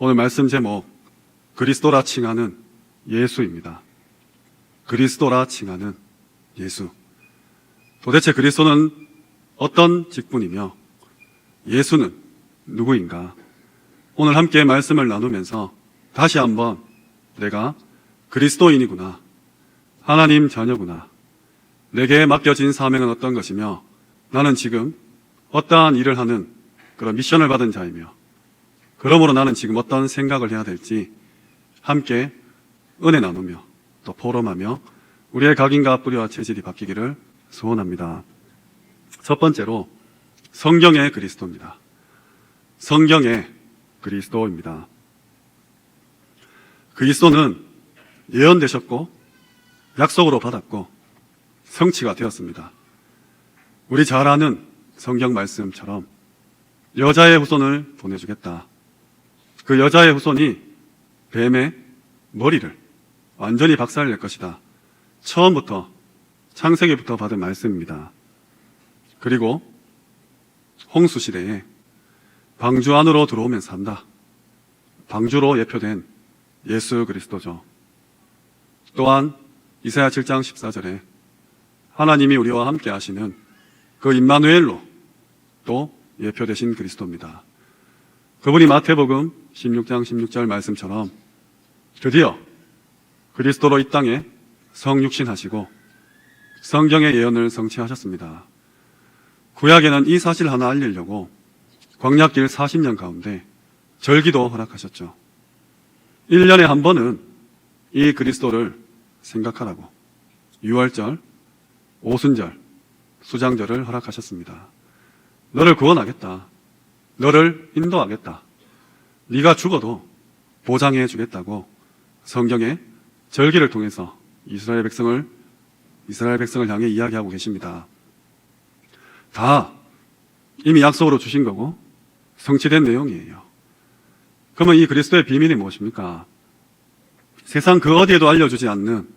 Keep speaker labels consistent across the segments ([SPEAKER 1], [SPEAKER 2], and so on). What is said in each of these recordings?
[SPEAKER 1] 오늘 말씀 제목 그리스도라 칭하는 예수입니다. 그리스도라 칭하는 예수. 도대체 그리스도는 어떤 직분이며 예수는 누구인가? 오늘 함께 말씀을 나누면서 다시 한번 내가 그리스도인이구나, 하나님 자녀구나, 내게 맡겨진 사명은 어떤 것이며 나는 지금 어떠한 일을 하는 그런 미션을 받은 자이며 그러므로 나는 지금 어떤 생각을 해야 될지 함께 은혜 나누며 또 포럼하며 우리의 각인과 뿌리와 체질이 바뀌기를 소원합니다. 첫 번째로 성경의 그리스도입니다. 성경의 그리스도입니다. 그리스도는 예언되셨고 약속으로 받았고 성취가 되었습니다. 우리 잘 아는 성경 말씀처럼 여자의 후손을 보내주겠다. 그 여자의 후손이 뱀의 머리를 완전히 박살낼 것이다. 처음부터 창세기부터 받은 말씀입니다. 그리고 홍수 시대에 방주 안으로 들어오면 산다. 방주로 예표된 예수 그리스도죠. 또한 이사야 7장 14절에 하나님이 우리와 함께 하시는 그 임마누엘로 또 예표되신 그리스도입니다. 그분이 마태복음 16장 16절 말씀처럼 드디어 그리스도로 이 땅에 성육신하시고 성경의 예언을 성취하셨습니다. 구약에는 이 사실 하나 알리려고 광야길 40년 가운데 절기도 허락하셨죠. 1년에 한 번은 이 그리스도를 생각하라고 유월절, 오순절, 수장절을 허락하셨습니다. 너를 구원하겠다. 너를 인도하겠다. 네가 죽어도 보장해 주겠다고 성경의 절기를 통해서 이스라엘 백성을 향해 이야기하고 계십니다. 다 이미 약속으로 주신 거고 성취된 내용이에요. 그러면 이 그리스도의 비밀이 무엇입니까? 세상 그 어디에도 알려주지 않는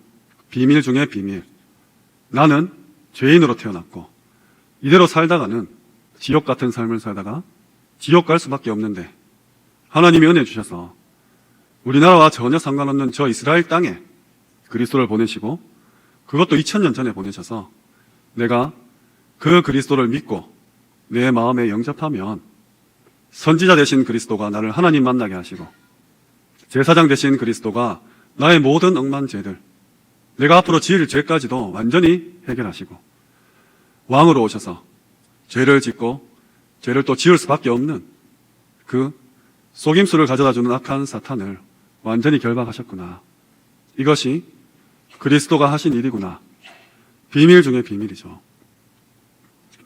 [SPEAKER 1] 비밀 중에 비밀. 나는 죄인으로 태어났고 이대로 살다가는 지옥 같은 삶을 살다가 지옥 갈 수밖에 없는데 하나님이 은혜 주셔서 우리나라와 전혀 상관없는 저 이스라엘 땅에 그리스도를 보내시고 그것도 2000년 전에 보내셔서 내가 그 그리스도를 믿고 내 마음에 영접하면 선지자 되신 그리스도가 나를 하나님 만나게 하시고 제사장 되신 그리스도가 나의 모든 억만 죄들, 내가 앞으로 지을 죄까지도 완전히 해결하시고 왕으로 오셔서 죄를 짓고 죄를 또 지을 수밖에 없는 그 속임수를 가져다주는 악한 사탄을 완전히 결박하셨구나. 이것이 그리스도가 하신 일이구나. 비밀 중에 비밀이죠.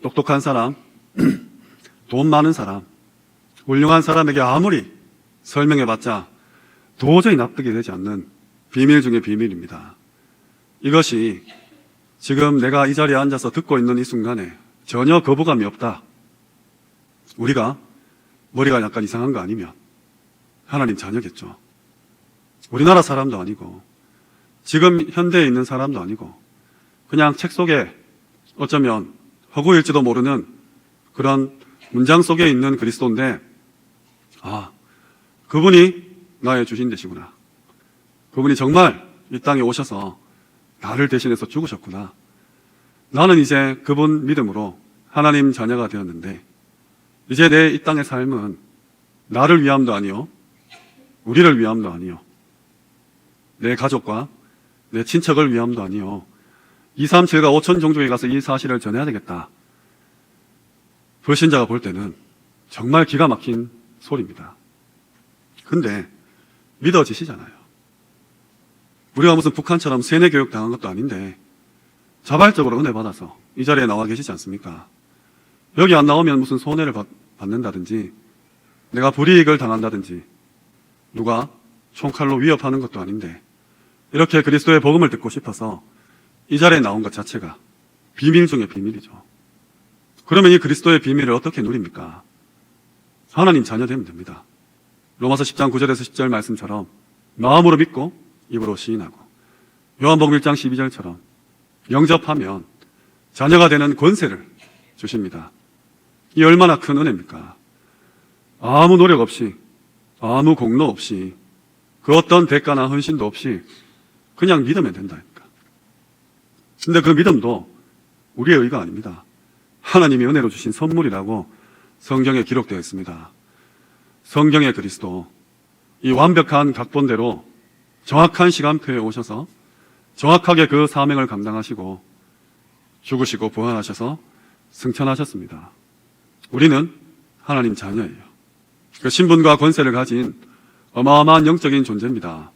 [SPEAKER 1] 똑똑한 사람, 돈 많은 사람, 훌륭한 사람에게 아무리 설명해봤자 도저히 납득이 되지 않는 비밀 중에 비밀입니다. 이것이 지금 내가 이 자리에 앉아서 듣고 있는 이 순간에 전혀 거부감이 없다. 우리가 머리가 약간 이상한 거 아니면 하나님 자녀겠죠. 우리나라 사람도 아니고 지금 현대에 있는 사람도 아니고 그냥 책 속에 어쩌면 허구일지도 모르는 그런 문장 속에 있는 그리스도인데 그분이 나의 주신 되시구나. 그분이 정말 이 땅에 오셔서 나를 대신해서 죽으셨구나. 나는 이제 그분 믿음으로 하나님 자녀가 되었는데 이제 내 이 땅의 삶은 나를 위함도 아니요 우리를 위함도 아니요 내 가족과 내 친척을 위함도 아니요 2, 3, 7가 5천 종족에 가서 이 사실을 전해야 되겠다. 불신자가 볼 때는 정말 기가 막힌 소리입니다. 근데 믿어지시잖아요. 우리가 무슨 북한처럼 세뇌 교육 당한 것도 아닌데 자발적으로 은혜 받아서 이 자리에 나와 계시지 않습니까? 여기 안 나오면 무슨 손해를 받는다든지 내가 불이익을 당한다든지 누가 총칼로 위협하는 것도 아닌데 이렇게 그리스도의 복음을 듣고 싶어서 이 자리에 나온 것 자체가 비밀 중에 비밀이죠. 그러면 이 그리스도의 비밀을 어떻게 누립니까? 하나님 자녀 되면 됩니다. 로마서 10장 9절에서 10절 말씀처럼 마음으로 믿고 입으로 시인하고 요한복음 1장 12절처럼 영접하면 자녀가 되는 권세를 주십니다. 이 얼마나 큰 은혜입니까? 아무 노력 없이 아무 공로 없이 그 어떤 대가나 헌신도 없이 그냥 믿으면 된다니까. 근데 그 믿음도 우리의 의가 아닙니다. 하나님이 은혜로 주신 선물이라고 성경에 기록되어 있습니다. 성경의 그리스도, 이 완벽한 각본대로 정확한 시간표에 오셔서 정확하게 그 사명을 감당하시고 죽으시고 부활하셔서 승천하셨습니다. 우리는 하나님 자녀예요. 그 신분과 권세를 가진 어마어마한 영적인 존재입니다.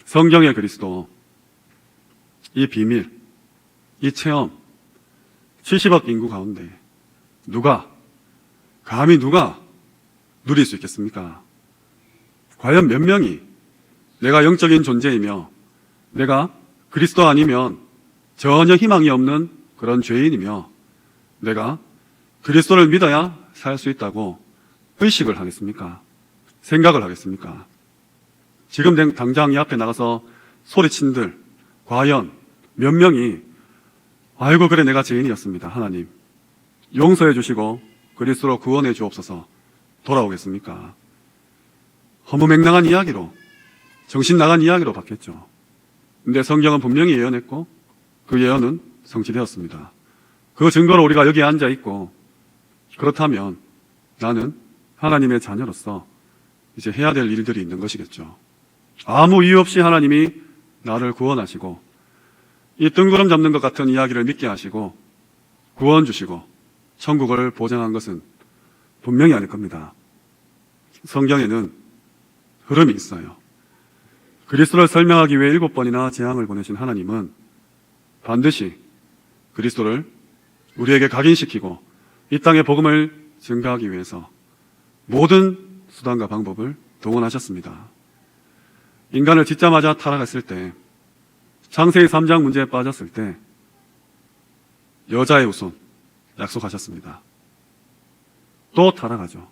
[SPEAKER 1] 성경의 그리스도, 이 비밀, 이 체험, 70억 인구 가운데 감히 누가 누릴 수 있겠습니까? 과연 몇 명이 내가 영적인 존재이며 내가 그리스도 아니면 전혀 희망이 없는 그런 죄인이며 내가 그리스도를 믿어야 살 수 있다고 의식을 하겠습니까? 생각을 하겠습니까? 지금 당장 이 앞에 나가서 소리친들 과연 몇 명이 아이고 그래 내가 죄인이었습니다. 하나님 용서해 주시고 그리스도로 구원해 주옵소서 돌아오겠습니까? 허무맹랑한 이야기로 정신 나간 이야기로 바뀌었죠. 근데 성경은 분명히 예언했고 그 예언은 성취되었습니다. 그 증거로 우리가 여기에 앉아 있고 그렇다면 나는 하나님의 자녀로서 이제 해야 될 일들이 있는 것이겠죠. 아무 이유 없이 하나님이 나를 구원하시고 이 뜬구름 잡는 것 같은 이야기를 믿게 하시고 구원 주시고 천국을 보장한 것은 분명히 아닐 겁니다. 성경에는 흐름이 있어요. 그리스도를 설명하기 위해 7번이나 재앙을 보내신 하나님은 반드시 그리스도를 우리에게 각인시키고 이 땅의 복음을 증가하기 위해서 모든 수단과 방법을 동원하셨습니다. 인간을 짓자마자 타락했을 때, 창세기 3장 문제에 빠졌을 때 여자의 후손 약속하셨습니다. 또 타락하죠.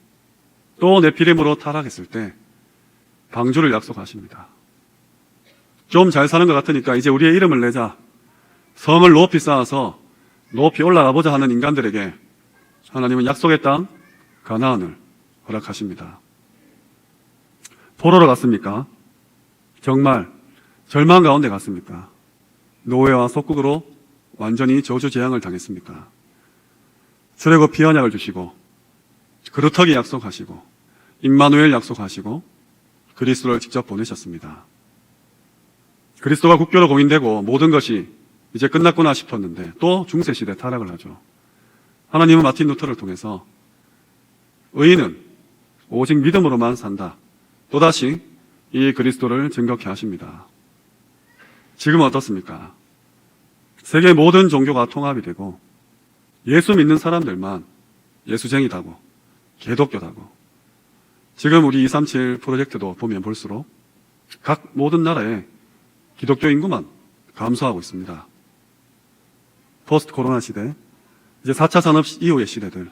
[SPEAKER 1] 또 네피림으로 타락했을 때 방주를 약속하십니다. 좀 잘 사는 것 같으니까 이제 우리의 이름을 내자, 성을 높이 쌓아서 높이 올라가 보자 하는 인간들에게 하나님은 약속의 땅 가나안을 허락하십니다. 포로로 갔습니까? 정말 절망 가운데 갔습니까? 노예와 속국으로 완전히 저주재앙을 당했습니까? 출애굽 피언약을 주시고 그루터기 약속하시고 임마누엘 약속하시고 그리스도를 직접 보내셨습니다. 그리스도가 국교로 공인되고 모든 것이 이제 끝났구나 싶었는데 또 중세시대 타락을 하죠. 하나님은 마틴 루터를 통해서 의인은 오직 믿음으로만 산다, 또다시 이 그리스도를 증거케 하십니다. 지금은 어떻습니까? 세계 모든 종교가 통합이 되고 예수 믿는 사람들만 예수쟁이다고 개독교다고, 지금 우리 237 프로젝트도 보면 볼수록 각 모든 나라에 기독교 인구만 감소하고 있습니다. 포스트 코로나 시대, 이제 4차 산업 이후의 시대들,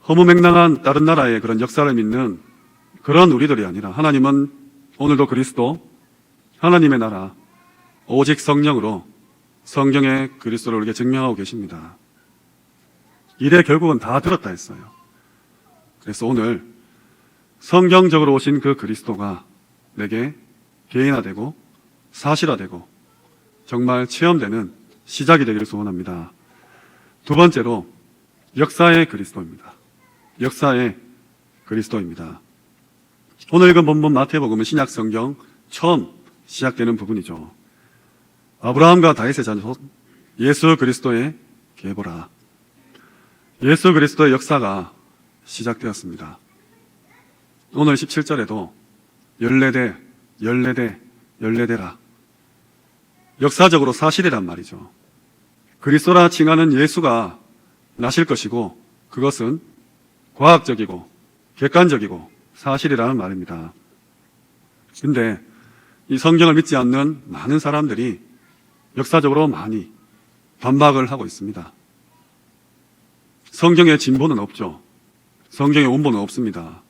[SPEAKER 1] 허무맹랑한 다른 나라의 그런 역사를 믿는 그런 우리들이 아니라 하나님은 오늘도 그리스도, 하나님의 나라, 오직 성령으로 성경의 그리스도를 우리에게 증명하고 계십니다. 이래 결국은 다 들었다 했어요. 그래서 오늘 성경적으로 오신 그 그리스도가 내게 개인화되고 사실화되고 정말 체험되는 시작이 되기를 소원합니다. 두 번째로 역사의 그리스도입니다. 역사의 그리스도입니다. 오늘 읽은 본문 마태복음은 신약 성경 처음 시작되는 부분이죠. 아브라함과 다윗의 자손 예수 그리스도의 계보라. 예수 그리스도의 역사가 시작되었습니다. 오늘 17절에도 14대, 14대, 14대라. 역사적으로 사실이란 말이죠. 그리스도라 칭하는 예수가 나실 것이고 그것은 과학적이고 객관적이고 사실이라는 말입니다. 근데 이 성경을 믿지 않는 많은 사람들이 역사적으로 많이 반박을 하고 있습니다. 성경에 진보는 없죠. 성경에 원본은 없습니다.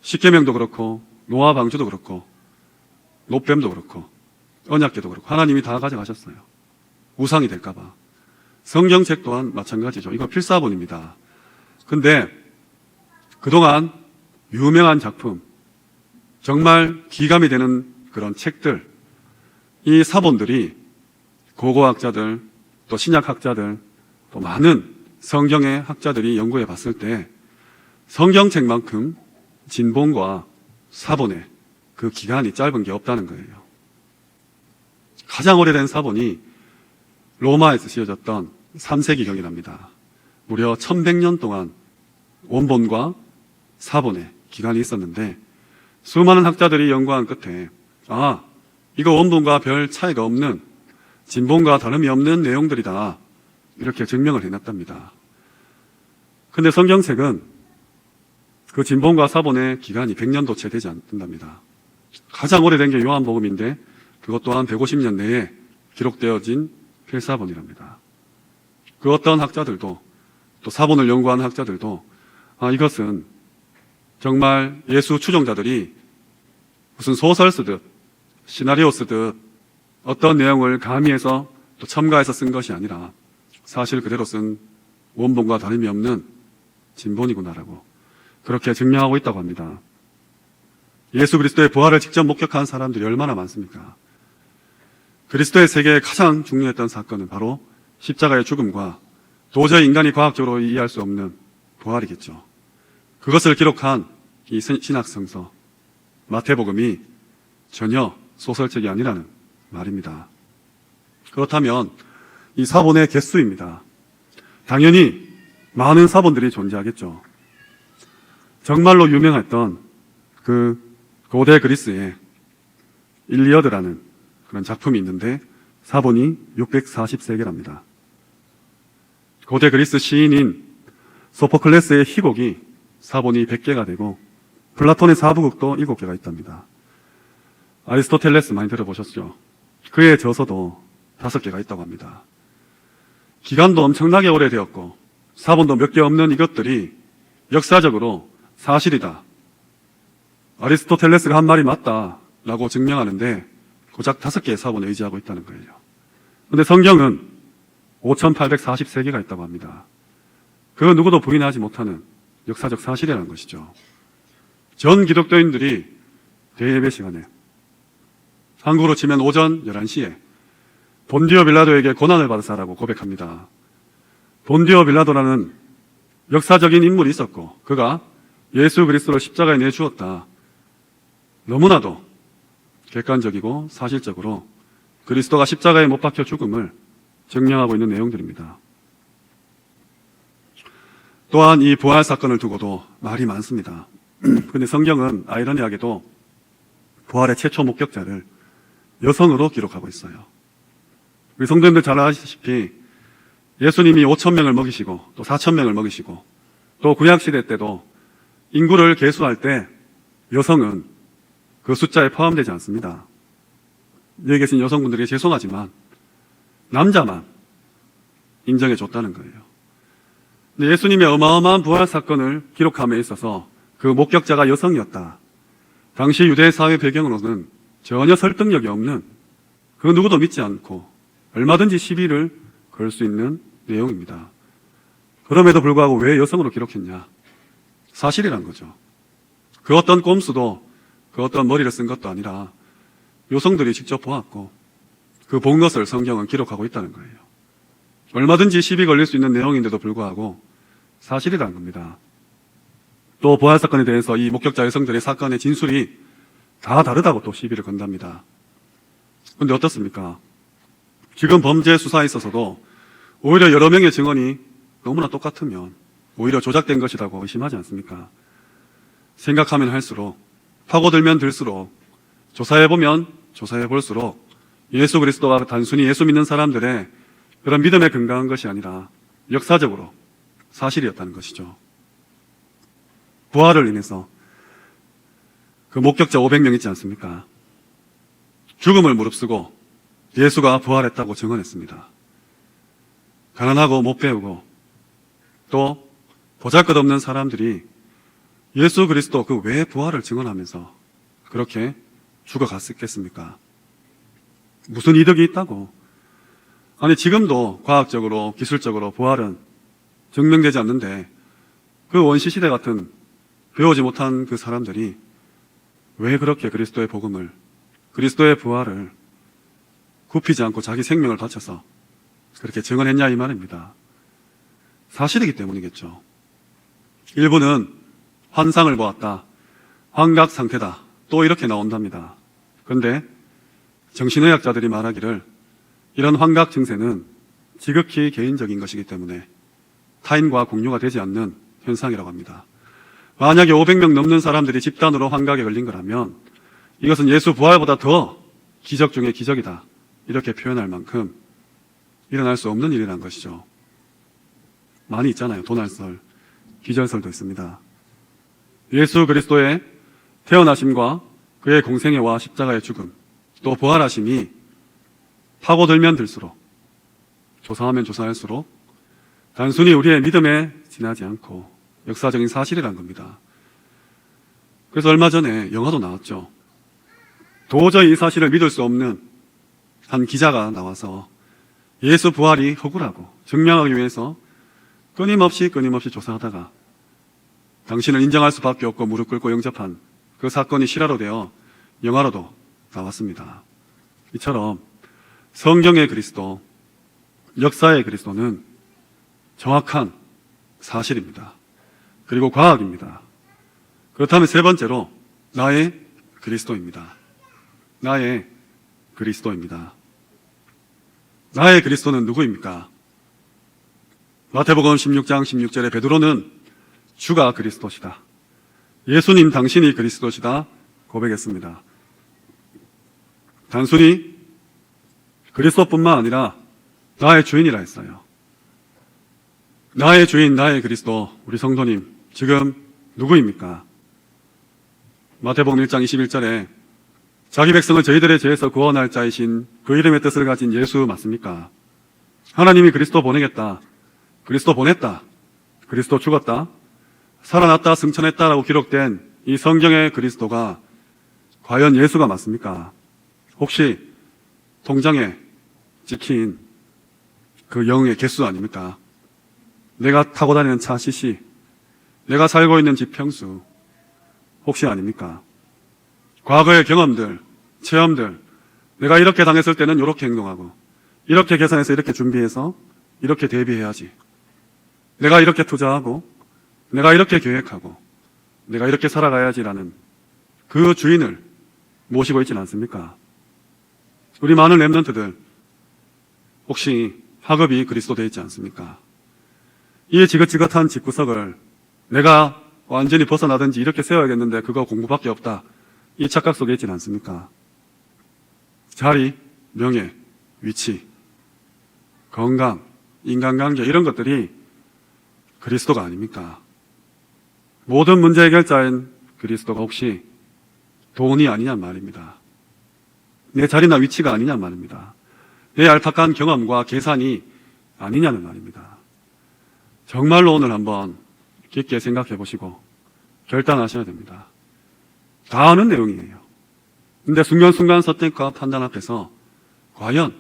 [SPEAKER 1] 십계명도 그렇고 노아 방주도 그렇고 노뱀도 그렇고 언약궤도 그렇고 하나님이 다 가져가셨어요. 우상이 될까봐. 성경책 또한 마찬가지죠. 이거 필사본입니다. 근데 그동안 유명한 작품, 정말 기감이 되는 그런 책들, 이 사본들이 고고학자들, 또 신약학자들, 또 많은 성경의 학자들이 연구해 봤을 때 성경책만큼 진본과 사본의 그 기간이 짧은 게 없다는 거예요. 가장 오래된 사본이 로마에서 지어졌던 3세기경이랍니다. 무려 1100년 동안 원본과 사본의 기간이 있었는데 수많은 학자들이 연구한 끝에 이거 원본과 별 차이가 없는 진본과 다름이 없는 내용들이다 이렇게 증명을 해놨답니다. 근데 성경책은 그 진본과 사본의 기간이 100년도 채 되지 않는답니다. 가장 오래된 게 요한복음인데 그것 또한 150년 내에 기록되어진 필사본이랍니다. 그 어떤 학자들도 또 사본을 연구하는 학자들도 이것은 정말 예수 추종자들이 무슨 소설 쓰듯 시나리오 쓰듯 어떤 내용을 가미해서 또 첨가해서 쓴 것이 아니라 사실 그대로 쓴 원본과 다름이 없는 진본이구나라고 그렇게 증명하고 있다고 합니다. 예수 그리스도의 부활을 직접 목격한 사람들이 얼마나 많습니까? 그리스도의 세계에 가장 중요했던 사건은 바로 십자가의 죽음과 도저히 인간이 과학적으로 이해할 수 없는 부활이겠죠. 그것을 기록한 이 신약성서 마태복음이 전혀 소설책이 아니라는 말입니다. 그렇다면 이 사본의 개수입니다. 당연히 많은 사본들이 존재하겠죠. 정말로 유명했던 그 고대 그리스의 일리어드라는 그런 작품이 있는데 사본이 643개랍니다. 고대 그리스 시인인 소포클레스의 희곡이 사본이 100개가 되고 플라톤의 사부극도 7개가 있답니다. 아리스토텔레스 많이 들어보셨죠? 그의 저서도 5개가 있다고 합니다. 기간도 엄청나게 오래되었고 사본도 몇 개 없는 이것들이 역사적으로 사실이다. 아리스토텔레스가 한 말이 맞다라고 증명하는데 고작 5개의 사본에 의지하고 있다는 거예요. 그런데 성경은 5843개가 있다고 합니다. 그 누구도 부인하지 못하는 역사적 사실이라는 것이죠. 전 기독교인들이 대예배 시간에 한국으로 치면 오전 11시에 본디오 빌라도에게 고난을 받으사라고 고백합니다. 본디오 빌라도라는 역사적인 인물이 있었고 그가 예수 그리스도를 십자가에 내주었다. 너무나도 객관적이고 사실적으로 그리스도가 십자가에 못 박혀 죽음을 증명하고 있는 내용들입니다. 또한 이 부활 사건을 두고도 말이 많습니다. 그런데 성경은 아이러니하게도 부활의 최초 목격자를 여성으로 기록하고 있어요. 우리 성도님들 잘 아시다시피 예수님이 5,000명을 먹이시고 또 4,000명을 먹이시고 또 구약시대 때도 인구를 계수할 때 여성은 그 숫자에 포함되지 않습니다. 여기 계신 여성분들에게 죄송하지만 남자만 인정해 줬다는 거예요. 근데 예수님의 어마어마한 부활 사건을 기록함에 있어서 그 목격자가 여성이었다. 당시 유대 사회 배경으로는 전혀 설득력이 없는 그 누구도 믿지 않고 얼마든지 시비를 걸 수 있는 내용입니다. 그럼에도 불구하고 왜 여성으로 기록했냐? 사실이란 거죠. 그 어떤 꼼수도 그 어떤 머리를 쓴 것도 아니라 여성들이 직접 보았고 그 본 것을 성경은 기록하고 있다는 거예요. 얼마든지 시비 걸릴 수 있는 내용인데도 불구하고 사실이라는 겁니다. 또 부활 사건에 대해서 이 목격자 여성들의 사건의 진술이 다 다르다고 또 시비를 건답니다. 그런데 어떻습니까? 지금 범죄 수사에 있어서도 오히려 여러 명의 증언이 너무나 똑같으면 오히려 조작된 것이라고 의심하지 않습니까? 생각하면 할수록 파고들면 들수록 조사해보면 조사해볼수록 예수 그리스도가 단순히 예수 믿는 사람들의 그런 믿음에 근거한 것이 아니라 역사적으로 사실이었다는 것이죠. 부활을 인해서 그 목격자 500명 있지 않습니까? 죽음을 무릅쓰고 예수가 부활했다고 증언했습니다. 가난하고 못 배우고 또 보잘것없는 사람들이 예수 그리스도 그 왜 부활을 증언하면서 그렇게 죽어갔겠습니까? 무슨 이득이 있다고? 아니 지금도 과학적으로 기술적으로 부활은 증명되지 않는데 그 원시시대 같은 배우지 못한 그 사람들이 왜 그렇게 그리스도의 복음을, 그리스도의 부활을 굽히지 않고 자기 생명을 바쳐서 그렇게 증언했냐 이 말입니다. 사실이기 때문이겠죠. 일부는 환상을 보았다, 환각 상태다, 또 이렇게 나온답니다. 그런데 정신의학자들이 말하기를 이런 환각 증세는 지극히 개인적인 것이기 때문에 타인과 공유가 되지 않는 현상이라고 합니다. 만약에 500명 넘는 사람들이 집단으로 환각에 걸린 거라면 이것은 예수 부활보다 더 기적 중의 기적이다, 이렇게 표현할 만큼 일어날 수 없는 일이라는 것이죠. 많이 있잖아요. 도날설, 기절설도 있습니다. 예수 그리스도의 태어나심과 그의 공생애와 십자가의 죽음, 또 부활하심이 파고들면 들수록, 조사하면 조사할수록 단순히 우리의 믿음에 지나지 않고 역사적인 사실이란 겁니다. 그래서 얼마 전에 영화도 나왔죠. 도저히 이 사실을 믿을 수 없는 한 기자가 나와서 예수 부활이 허구라고 증명하기 위해서 끊임없이 조사하다가 당신을 인정할 수밖에 없고 무릎 꿇고 영접한 그 사건이 실화로 되어 영화로도 나왔습니다. 이처럼 성경의 그리스도, 역사의 그리스도는 정확한 사실입니다. 그리고 과학입니다. 그렇다면 세 번째로 나의 그리스도입니다. 나의 그리스도입니다. 나의 그리스도는 누구입니까? 마태복음 16장 16절에 베드로는 주가 그리스도시다, 예수님 당신이 그리스도시다 고백했습니다. 단순히 그리스도뿐만 아니라 나의 주인이라 했어요. 나의 주인, 나의 그리스도, 우리 성도님 지금 누구입니까? 마태복음 1장 21절에 자기 백성을 저희들의 죄에서 구원할 자이신 그 이름의 뜻을 가진 예수 맞습니까? 하나님이 그리스도 보내겠다, 그리스도 보냈다, 그리스도 죽었다, 살아났다, 승천했다라고 기록된 이 성경의 그리스도가 과연 예수가 맞습니까? 혹시 통장에 찍힌 그 영의 개수 아닙니까? 내가 타고 다니는 차 cc, 내가 살고 있는 집 평수 혹시 아닙니까? 과거의 경험들, 체험들, 내가 이렇게 당했을 때는 이렇게 행동하고, 이렇게 계산해서 이렇게 준비해서 이렇게 대비해야지, 내가 이렇게 투자하고, 내가 이렇게 계획하고, 내가 이렇게 살아가야지라는 그 주인을 모시고 있지는 않습니까? 우리 많은 랩런트들 혹시 학업이 그리스도 되어 있지 않습니까? 이 지긋지긋한 집구석을 내가 완전히 벗어나든지 이렇게 세워야겠는데 그거 공부밖에 없다, 이 착각 속에 있지는 않습니까? 자리, 명예, 위치, 건강, 인간관계 이런 것들이 그리스도가 아닙니까? 모든 문제 해결자인 그리스도가 혹시 돈이 아니냔 말입니다. 내 자리나 위치가 아니냔 말입니다. 내 얄팍한 경험과 계산이 아니냐는 말입니다. 정말로 오늘 한번 깊게 생각해 보시고 결단하셔야 됩니다. 다 아는 내용이에요. 근데 순간순간 선택과 판단 앞에서 과연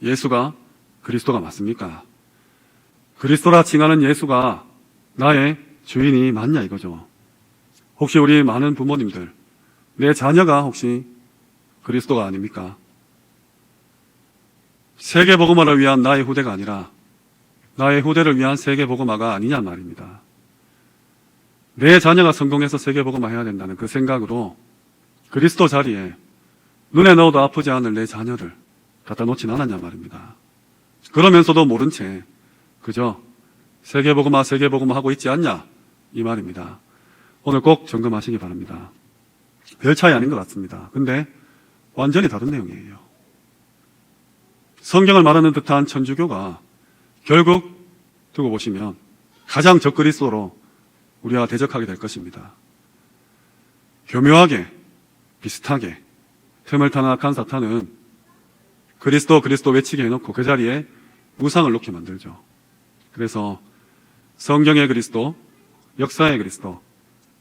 [SPEAKER 1] 예수가 그리스도가 맞습니까? 그리스도라 칭하는 예수가 나의 주인이 맞냐 이거죠. 혹시 우리 많은 부모님들, 내 자녀가 혹시 그리스도가 아닙니까? 세계복음화를 위한 나의 후대가 아니라 나의 후대를 위한 세계복음화가 아니냐 말입니다. 내 자녀가 성공해서 세계복음화 해야 된다는 그 생각으로 그리스도 자리에 눈에 넣어도 아프지 않을 내 자녀를 갖다 놓진 않았냐 말입니다. 그러면서도 모른 채 그저 세계복음화 하고 있지 않냐 이 말입니다. 오늘 꼭 점검하시기 바랍니다. 별 차이 아닌 것 같습니다. 근데 완전히 다른 내용이에요. 성경을 말하는 듯한 천주교가 결국 두고 보시면 가장 적그리스도로 우리와 대적하게 될 것입니다. 교묘하게 비슷하게 틈을 타는 악한 사탄은 그리스도 외치게 해놓고 그 자리에 우상을 놓게 만들죠. 그래서 성경의 그리스도, 역사의 그리스도,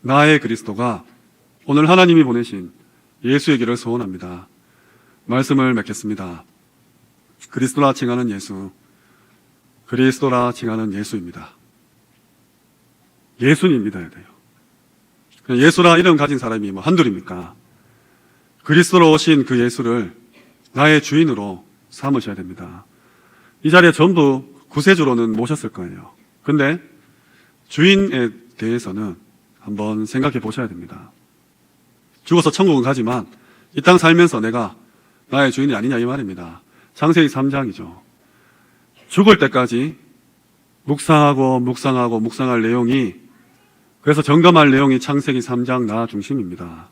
[SPEAKER 1] 나의 그리스도가 오늘 하나님이 보내신 예수이기를 소원합니다. 말씀을 맺겠습니다. 그리스도라 칭하는 예수, 그리스도라 칭하는 예수입니다. 예수님 믿어야 돼요. 예수라 이름 가진 사람이 뭐 한둘입니까? 그리스도로 오신 그 예수를 나의 주인으로 삼으셔야 됩니다. 이 자리에 전부 구세주로는 모셨을 거예요. 근데 주인에 대해서는 한번 생각해 보셔야 됩니다. 죽어서 천국은 가지만 이 땅 살면서 내가 나의 주인이 아니냐 이 말입니다. 창세기 3장이죠. 죽을 때까지 묵상할 내용이, 그래서 점검할 내용이 창세기 3장 나 중심입니다.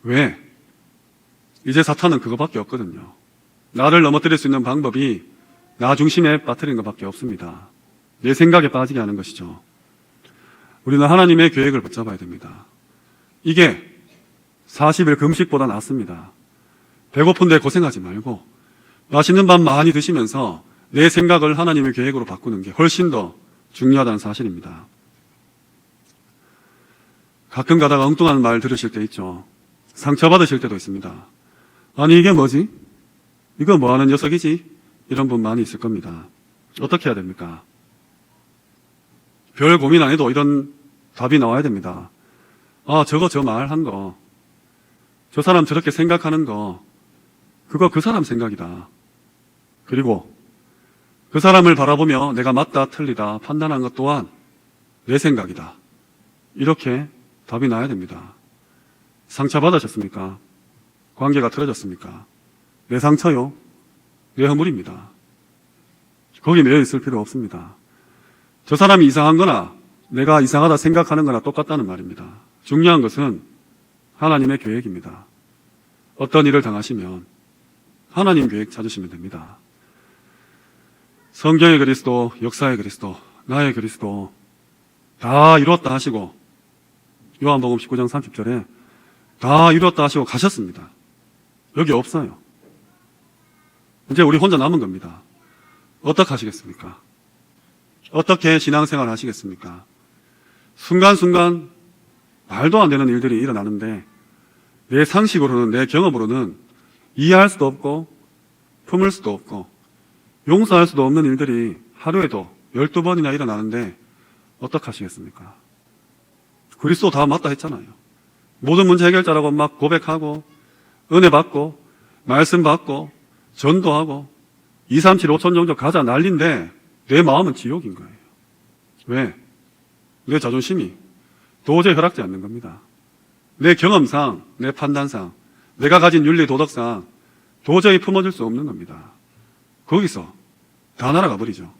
[SPEAKER 1] 왜? 이제 사탄은 그거밖에 없거든요. 나를 넘어뜨릴 수 있는 방법이 나 중심에 빠뜨리는 것밖에 없습니다. 내 생각에 빠지게 하는 것이죠. 우리는 하나님의 계획을 붙잡아야 됩니다. 이게 40일 금식보다 낫습니다. 배고픈데 고생하지 말고 맛있는 밥 많이 드시면서 내 생각을 하나님의 계획으로 바꾸는 게 훨씬 더 중요하다는 사실입니다. 가끔 가다가 엉뚱한 말 들으실 때 있죠. 상처받으실 때도 있습니다. 아니 이게 뭐지? 이거 뭐하는 녀석이지? 이런 분 많이 있을 겁니다. 어떻게 해야 됩니까? 별 고민 안 해도 이런 답이 나와야 됩니다. 아, 저 말한 거, 저 사람 저렇게 생각하는 거, 그거 그 사람 생각이다. 그리고 그 사람을 바라보며 내가 맞다 틀리다 판단한 것 또한 내 생각이다. 이렇게 답이 나야 됩니다. 상처받으셨습니까? 관계가 틀어졌습니까? 내 상처요? 내 허물입니다. 거기 매여 있을 필요 없습니다. 저 사람이 이상한 거나 내가 이상하다 생각하는 거나 똑같다는 말입니다. 중요한 것은 하나님의 계획입니다. 어떤 일을 당하시면 하나님 계획 찾으시면 됩니다. 성경의 그리스도, 역사의 그리스도, 나의 그리스도 다 이뤘다 하시고 요한복음 19장 30절에 다 이뤘다 하시고 가셨습니다. 여기 없어요. 이제 우리 혼자 남은 겁니다. 어떻게 하시겠습니까? 어떻게 신앙생활 하시겠습니까? 순간순간 말도 안 되는 일들이 일어나는데 내 상식으로는, 내 경험으로는 이해할 수도 없고 품을 수도 없고 용서할 수도 없는 일들이 하루에도 12번이나 일어나는데 어떻게 하시겠습니까? 그리스도 다 맞다 했잖아요. 모든 문제 해결자라고 막 고백하고 은혜 받고 말씀 받고 전도하고 2, 3, 7, 5천 정도 가자 난리인데 내 마음은 지옥인 거예요. 왜? 내 자존심이 도저히 허락지 않는 겁니다. 내 경험상, 내 판단상, 내가 가진 윤리 도덕상 도저히 품어줄 수 없는 겁니다. 거기서 다 날아가 버리죠.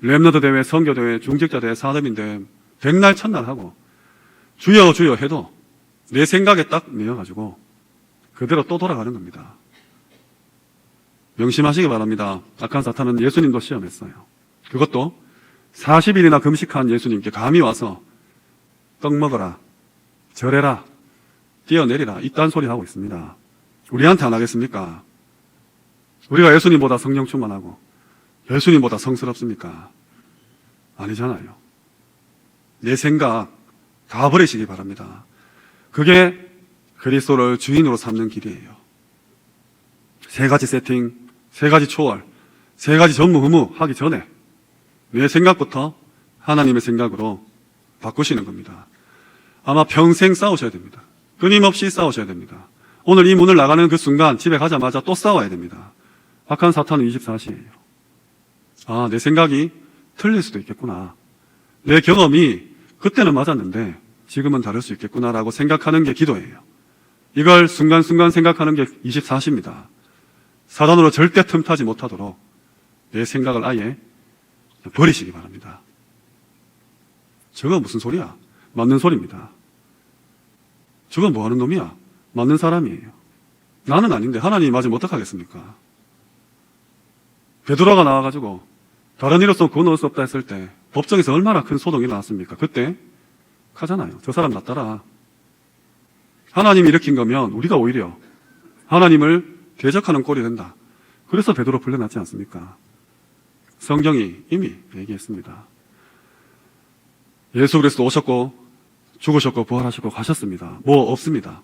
[SPEAKER 1] 렘너드 대회, 선교 대회, 중직자 대회, 산업인대 백날 첫날 하고 주여 주여 해도 내 생각에 딱 매여가지고 그대로 또 돌아가는 겁니다. 명심하시기 바랍니다. 악한 사탄은 예수님도 시험했어요. 그것도 40일이나 금식한 예수님께 감히 와서 떡 먹어라, 절해라, 뛰어내리라 이딴 소리 하고 있습니다. 우리한테 안 하겠습니까? 우리가 예수님보다 성령 충만하고 예수님보다 성스럽습니까? 아니잖아요. 내 생각 다 버리시기 바랍니다. 그게 그리스도를 주인으로 삼는 길이에요. 3가지 세팅, 3가지 초월, 3가지 전무후무 하기 전에 내 생각부터 하나님의 생각으로 바꾸시는 겁니다. 아마 평생 싸우셔야 됩니다. 끊임없이 싸우셔야 됩니다. 오늘 이 문을 나가는 그 순간 집에 가자마자 또 싸워야 됩니다. 악한 사탄은 24시예요. 아, 내 생각이 틀릴 수도 있겠구나. 내 경험이 그때는 맞았는데 지금은 다를 수 있겠구나라고 생각하는 게 기도예요. 이걸 순간순간 생각하는 게 24시입니다. 사단으로 절대 틈타지 못하도록 내 생각을 아예 버리시기 바랍니다. 저건 무슨 소리야? 맞는 소리입니다. 저건 뭐 하는 놈이야? 맞는 사람이에요. 나는 아닌데 하나님이 맞으면 어떡하겠습니까? 베드로가 나와가지고 다른 이로서 구원 얻을 수 없다 했을 때 법정에서 얼마나 큰 소동이 나왔습니까? 그때 하잖아요. 저 사람 낫더라. 하나님이 일으킨 거면 우리가 오히려 하나님을 대적하는 꼴이 된다. 그래서 베드로 풀려났지 않습니까? 성경이 이미 얘기했습니다. 예수 그리스도 오셨고 죽으셨고 부활하시고 가셨습니다. 뭐 없습니다.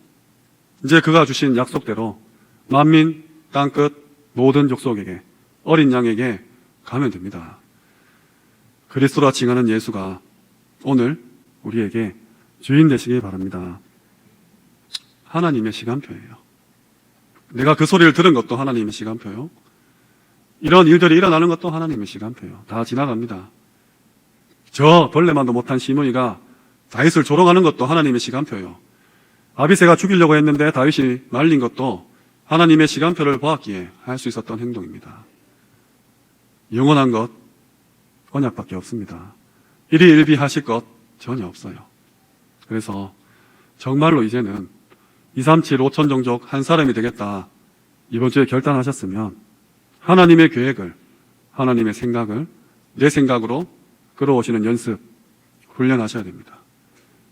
[SPEAKER 1] 이제 그가 주신 약속대로 만민 땅끝 모든 족속에게 어린 양에게 가면 됩니다. 그리스도라 칭하는 예수가 오늘 우리에게 주인 되시기 바랍니다. 하나님의 시간표예요. 내가 그 소리를 들은 것도 하나님의 시간표요. 이런 일들이 일어나는 것도 하나님의 시간표예요. 다 지나갑니다. 저 벌레만도 못한 시므이가 다윗을 조롱하는 것도 하나님의 시간표예요. 아비새가 죽이려고 했는데 다윗이 말린 것도 하나님의 시간표를 보았기에 할 수 있었던 행동입니다. 영원한 것 언약밖에 없습니다. 일희일비하실 것 전혀 없어요. 그래서 정말로 이제는 237 5천 종족 한 사람이 되겠다 이번 주에 결단하셨으면 하나님의 계획을, 하나님의 생각을 내 생각으로 끌어오시는 연습, 훈련하셔야 됩니다.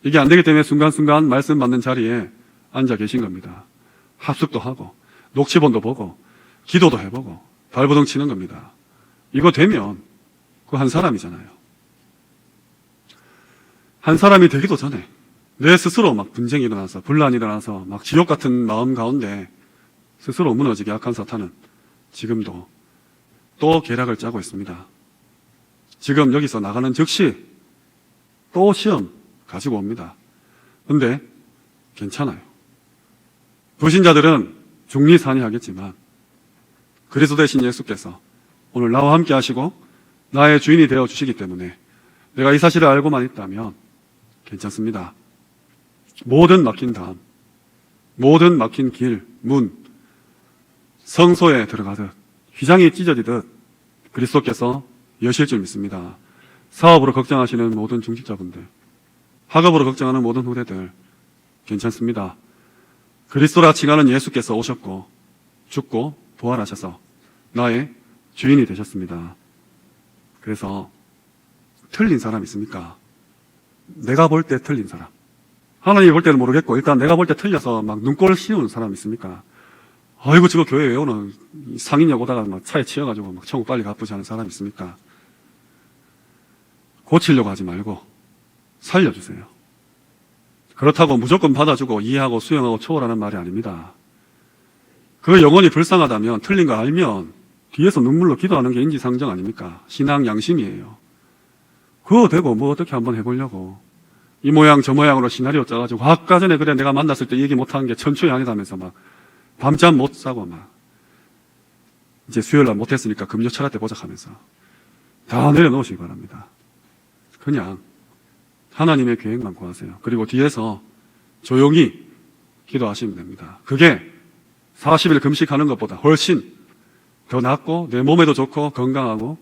[SPEAKER 1] 이게 안 되기 때문에 순간순간 말씀 받는 자리에 앉아 계신 겁니다. 합숙도 하고 녹취본도 보고 기도도 해보고 발버둥 치는 겁니다. 이거 되면 그 한 사람이잖아요. 한 사람이 되기도 전에 내 스스로 막 분쟁이 일어나서 분란이 일어나서 막 지옥 같은 마음 가운데 스스로 무너지게 악한 사탄은 지금도 또 계략을 짜고 있습니다. 지금 여기서 나가는 즉시 또 시험 가지고 옵니다. 근데 괜찮아요. 불신자들은 중리산이하겠지만 그리스도 대신 예수께서 오늘 나와 함께 하시고 나의 주인이 되어 주시기 때문에 내가 이 사실을 알고만 있다면 괜찮습니다. 모든 막힌 담, 모든 막힌 길, 문, 성소에 들어가듯 휘장이 찢어지듯 그리스도께서 여실 줄 믿습니다. 사업으로 걱정하시는 모든 중직자분들, 학업으로 걱정하는 모든 후대들 괜찮습니다. 그리스도라 칭하는 예수께서 오셨고 죽고 부활하셔서 나의 주인이 되셨습니다. 그래서 틀린 사람 있습니까? 내가 볼 때 틀린 사람. 하나님이 볼 때는 모르겠고 일단 내가 볼 때 틀려서 막 눈꼴 씌우는 사람 있습니까? 아이고 저거 교회 왜 오는 상인역 오다가 막 차에 치여가지고 막 천국 빨리 가쁘지 않은 사람 있습니까? 고치려고 하지 말고 살려주세요. 그렇다고 무조건 받아주고 이해하고 수용하고 초월하는 말이 아닙니다. 그 영혼이 불쌍하다면 틀린 거 알면 뒤에서 눈물로 기도하는 게 인지상정 아닙니까? 신앙 양심이에요. 그거 되고 뭐 어떻게 한번 해보려고 이 모양 저 모양으로 시나리오 짜가지고 아까 전에 그래 내가 만났을 때 얘기 못한 게 천추의 아니다면서 막 밤잠 못 자고 막 이제 수요일날 못했으니까 금요 철학 때 보자 하면서 다 내려놓으시기 바랍니다. 그냥 하나님의 계획만 구하세요. 그리고 뒤에서 조용히 기도하시면 됩니다. 그게 40일 금식하는 것보다 훨씬 더 낫고 내 몸에도 좋고 건강하고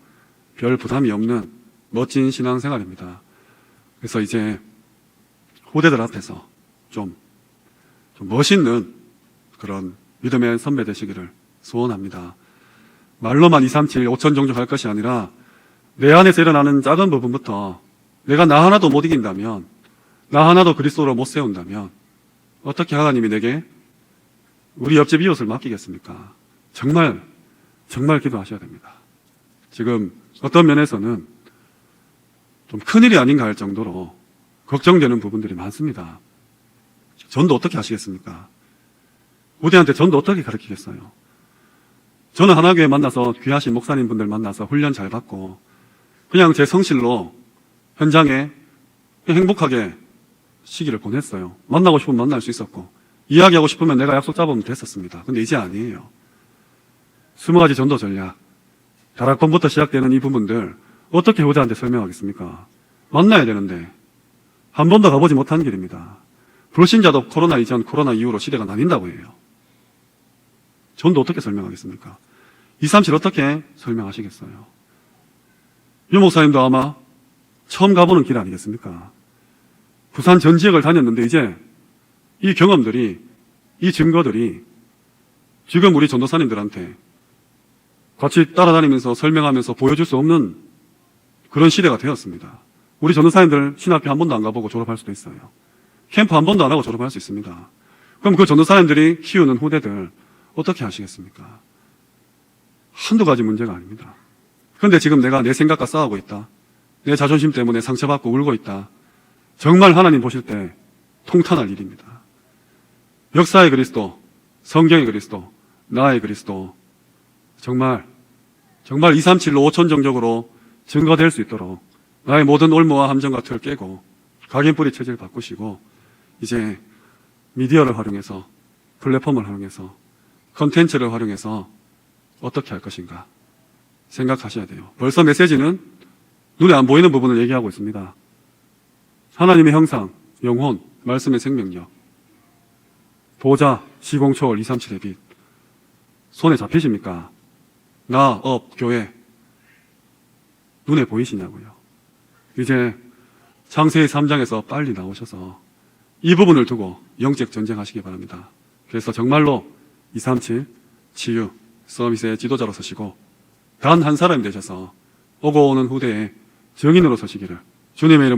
[SPEAKER 1] 별 부담이 없는 멋진 신앙생활입니다. 그래서 이제 후대들 앞에서 좀 멋있는 그런 믿음의 선배 되시기를 소원합니다. 말로만 237, 5천 종족 할 것이 아니라 내 안에서 일어나는 작은 부분부터 내가 나 하나도 못 이긴다면, 나 하나도 그리스도로 못 세운다면 어떻게 하나님이 내게 우리 옆집 이웃을 맡기겠습니까? 정말 기도하셔야 됩니다. 지금 어떤 면에서는 좀 큰일이 아닌가 할 정도로 걱정되는 부분들이 많습니다. 전도 어떻게 하시겠습니까? 우대한테 전도 어떻게 가르치겠어요? 저는 하나교회 만나서 귀하신 목사님분들 만나서 훈련 잘 받고 그냥 제 성실로 현장에 행복하게 시기를 보냈어요. 만나고 싶으면 만날 수 있었고 이야기하고 싶으면 내가 약속 잡으면 됐었습니다. 근데 이제 아니에요. 20가지 전도 전략, 다락번부터 시작되는 이 부분들 어떻게 후대한테 설명하겠습니까? 만나야 되는데 한 번도 가보지 못한 길입니다. 불신자도 코로나 이전, 코로나 이후로 시대가 나뉜다고 해요. 전도 어떻게 설명하겠습니까? 237 어떻게 설명하시겠어요? 유 목사님도 아마 처음 가보는 길 아니겠습니까? 부산 전 지역을 다녔는데 이제 이 경험들이, 이 증거들이 지금 우리 전도사님들한테 같이 따라다니면서 설명하면서 보여줄 수 없는 그런 시대가 되었습니다. 우리 전도사님들 신학교 한 번도 안 가보고 졸업할 수도 있어요. 캠프 한 번도 안 하고 졸업할 수 있습니다. 그럼 그 전도사님들이 키우는 후대들 어떻게 하시겠습니까? 한두 가지 문제가 아닙니다. 그런데 지금 내가 내 생각과 싸우고 있다. 내 자존심 때문에 상처받고 울고 있다. 정말 하나님 보실 때 통탄할 일입니다. 역사의 그리스도, 성경의 그리스도, 나의 그리스도 정말 237로 5천 정적으로 증거될 수 있도록 나의 모든 올무와 함정과 틀을 깨고 각인뿌리 체질을 바꾸시고 이제 미디어를 활용해서, 플랫폼을 활용해서, 컨텐츠를 활용해서 어떻게 할 것인가 생각하셔야 돼요. 벌써 메시지는 눈에 안 보이는 부분을 얘기하고 있습니다. 하나님의 형상, 영혼, 말씀의 생명력, 보좌, 시공초월, 237의 빛. 손에 잡히십니까? 나, 업, 교회. 눈에 보이시냐고요. 이제 창세기 3장에서 빨리 나오셔서 이 부분을 두고 영적 전쟁하시기 바랍니다. 그래서 정말로 237 치유 서비스의 지도자로 서시고 단 한 사람이 되셔서 오고 오는 후대에 증인으로 서시기를 주님의 이름으로